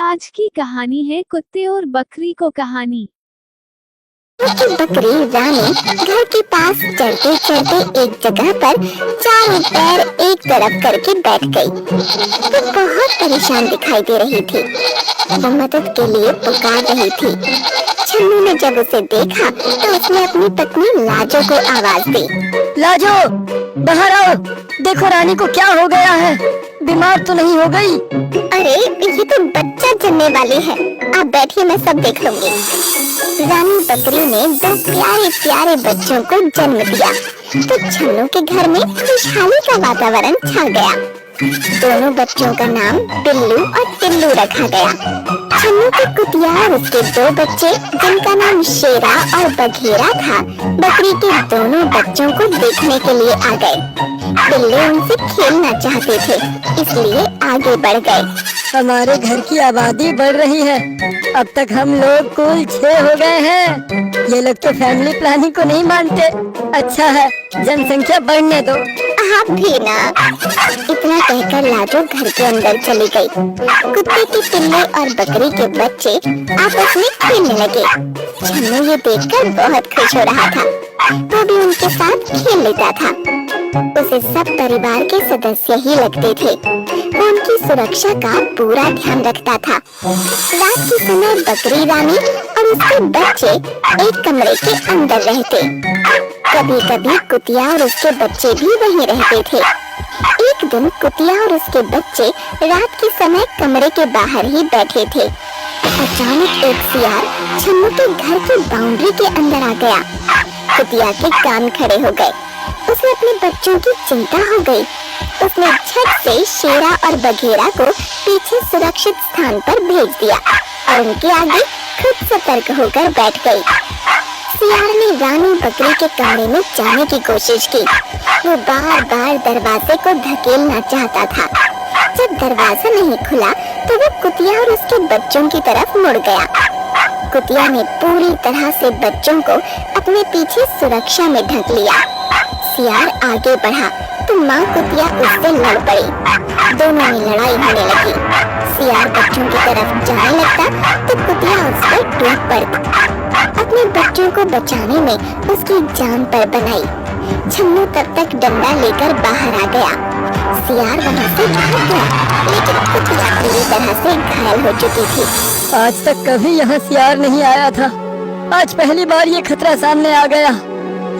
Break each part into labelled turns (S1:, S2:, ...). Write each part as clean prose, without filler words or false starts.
S1: आज की कहानी है कुत्ते और बकरी को कहानी।
S2: बकरी रानी घर के पास चलते चलते एक जगह पर चारों पैर एक तरफ करके बैठ गई। वो बहुत परेशान दिखाई दे रही थी। वो मदद के लिए पुकार रही थी। छन्नू ने जब उसे देखा तो उसने अपनी पत्नी लाजो को आवाज दी।
S3: लाजो, बाहर आओ। देखो रानी को क्या हो गया है, बीमार तो नहीं हो गई?
S2: अरे ये तो बच्चा जन्मने वाली है, आप बैठिए, मैं सब देख लूंगी। रानी बकरी ने दो प्यारे प्यारे बच्चों को जन्म दिया तो छन्नू के घर में खुशहाली का वातावरण छा गया। दोनों बच्चों का नाम बिल्लू और टिल्लू रखा गया। छन्नू के कुतिया और उसके दो बच्चे जिनका नाम शेरा और बघेरा था, बकरी के दोनों बच्चों को देखने के लिए आ गए। बिल्ली उनसे खेलना चाहते थे, इसलिए आगे बढ़ गए।
S3: हमारे घर की आबादी बढ़ रही है, अब तक हम लोग कुल 6 हो गए हैं। ये लोग तो फैमिली प्लानिंग को नहीं मानते। अच्छा है, जनसंख्या बढ़ने दो।
S2: आप भी ना। इतना कहकर लाजो घर के अंदर चली गई। कुत्ते के पिल्ले और बकरी के बच्चे आपस में खेलने लगे। छन्नू ये देखकर बहुत खुश हो रहा था। वो भी उनके साथ खेल लेता था। उसे सब परिवार के सदस्य ही लगते थे। वो उनकी सुरक्षा का पूरा ध्यान रखता था। रात के समय बकरी रानी और उसके बच्चे एक कमरे के अंदर रहते। कभी कभी कुतिया और उसके बच्चे भी वहीं रहते थे। एक दिन कुतिया और उसके बच्चे रात के समय कमरे के बाहर ही बैठे थे। अचानक एक सियार छन्नू के घर की बाउंड्री के अंदर आ गया। कुतिया के कान खड़े हो गए। उसे अपने बच्चों की चिंता हो गई। उसने झट से शेरा और बघेरा को पीछे सुरक्षित स्थान पर भेज दिया और उनके आगे खुद सतर्क होकर बैठ गई। सियार ने रानी बकरी के कमरे में जाने की कोशिश की। वो बार बार दरवाजे को धकेलना चाहता था। जब दरवाजा नहीं खुला तो वो कुतिया और उसके बच्चों की तरफ मुड़ गया। कुतिया ने पूरी तरह से बच्चों को अपने पीछे सुरक्षा में ढक लिया। सियार आगे बढ़ा तो माँ कुतिया उससे लड़ पड़ी। दोनों में लड़ाई होने लगी। सियार बच्चों की तरफ जाने लगता तो कुतिया उस पर टूट पड़ती। अपने बच्चों को बचाने में उसकी जान पर बनाई। छन्नू तब तक डंडा लेकर बाहर आ गया। सियार वहाँ से भाग गया, लेकिन कुतिया पूरी तरह से घायल हो चुकी थी।
S3: आज तक कभी यहाँ सियार नहीं आया था, आज पहली बार ये खतरा सामने आ गया।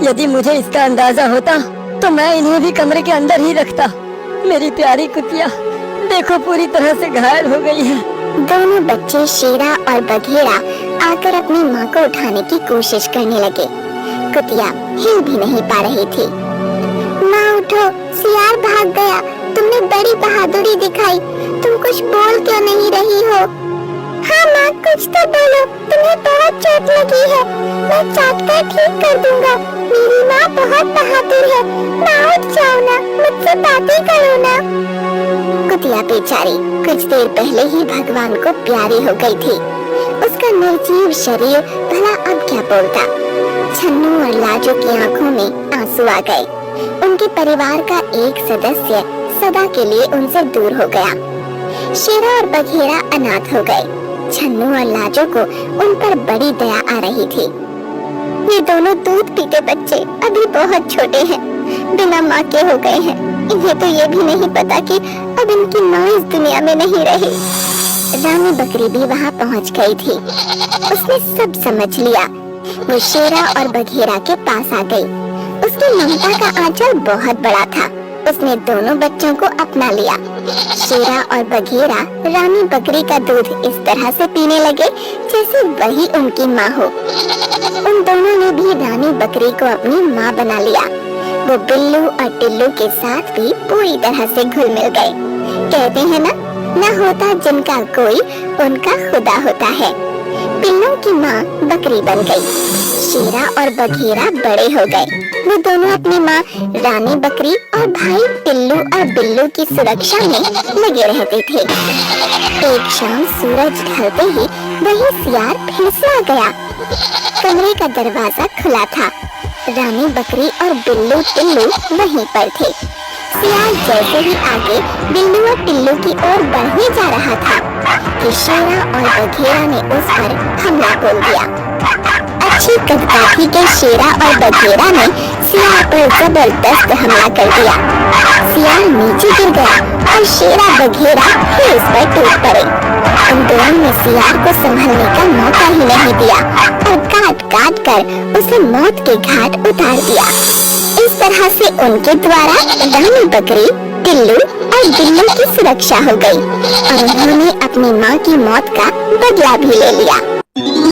S3: यदि मुझे इसका अंदाजा होता तो मैं इन्हें भी कमरे के अंदर ही रखता। मेरी प्यारी कुतिया देखो पूरी तरह से घायल हो गई है।
S2: दोनों बच्चे शेरा और बघेरा आकर अपनी माँ को उठाने की कोशिश करने लगे। कुतिया हिल भी नहीं पा रही थी। माँ उठो, सियार भाग गया। तुमने बड़ी बहादुरी दिखाई, तुम कुछ बोल क्यों नहीं रही हो? हाँ माँ, कुछ तो बोलो, तुम्हें बहुत चोट लगी है। मैं चाट कर ठीक कर दूंगा। मेरी माँ बहुत बहादुर है। माँ उठ जाओ ना, मुझसे बातें करो ना। कुतिया बेचारी कुछ देर पहले ही भगवान को प्यारी हो गई थी। उसका निर्जीव शरीर भला अब क्या बोलता। छन्नू और लाजो की आंखों में आंसू आ गए। उनके परिवार का एक सदस्य सदा के लिए उनसे दूर हो गया। शेरा और बघेरा अनाथ हो गए। छन्नू और लाजो को उन पर बड़ी दया आ रही थी। ये दोनों दूध पीते बच्चे अभी बहुत छोटे हैं, बिना माँ के हो गए हैं। इन्हें तो ये भी नहीं पता कि अब इनकी माँ इस दुनिया में नहीं रही। रानी बकरी भी वहाँ पहुँच गई थी। उसने सब समझ लिया। वो शेरा और बघेरा के पास आ गई। उसकी ममता का आंचल बहुत बड़ा था। उसने दोनों बच्चों को अपना लिया। शेरा और बघेरा रानी बकरी का दूध इस तरह से पीने लगे जैसे वही उनकी माँ हो। उन दोनों ने भी रानी बकरी को अपनी माँ बना लिया। वो बिल्लू और टिल्लू के साथ भी पूरी तरह से घुल मिल गए। कहते हैं ना होता जिनका कोई उनका खुदा होता है। बिल्लों की माँ बकरी बन गई। शेरा और बघेरा बड़े हो गए। वो दोनों अपनी माँ रानी बकरी और भाई टिल्लू और बिल्लू की सुरक्षा में लगे रहते थे। एक शाम सूरज ढलते ही वही सियार फिर से आ गया। कमरे का दरवाजा खुला था। रानी बकरी और बिल्लू टिल्लू वहीं पर थे। सियार जैसे ही आगे बिल्लू और टिल्लू की ओर बढ़ने जा रहा था, कि शेरा और बघेरा ने उस पर हमला बोल दिया। अच्छी कदकाठी के शेरा और बघेरा ने सियार पर जबरदस्त हमला कर दिया। सियार नीचे गिर गया और शेरा बघेरा फिर उस पर टूट पड़े। उन दोनों ने सियार को संभलने का मौका ही नहीं दिया और काट काट कर उसे मौत के घाट उतार दिया। इस तरह से उनके द्वारा रानी बकरी, टिल्लू और बिल्लू की सुरक्षा हो गई और उन्होंने अपनी माँ की मौत का बदला भी ले लिया।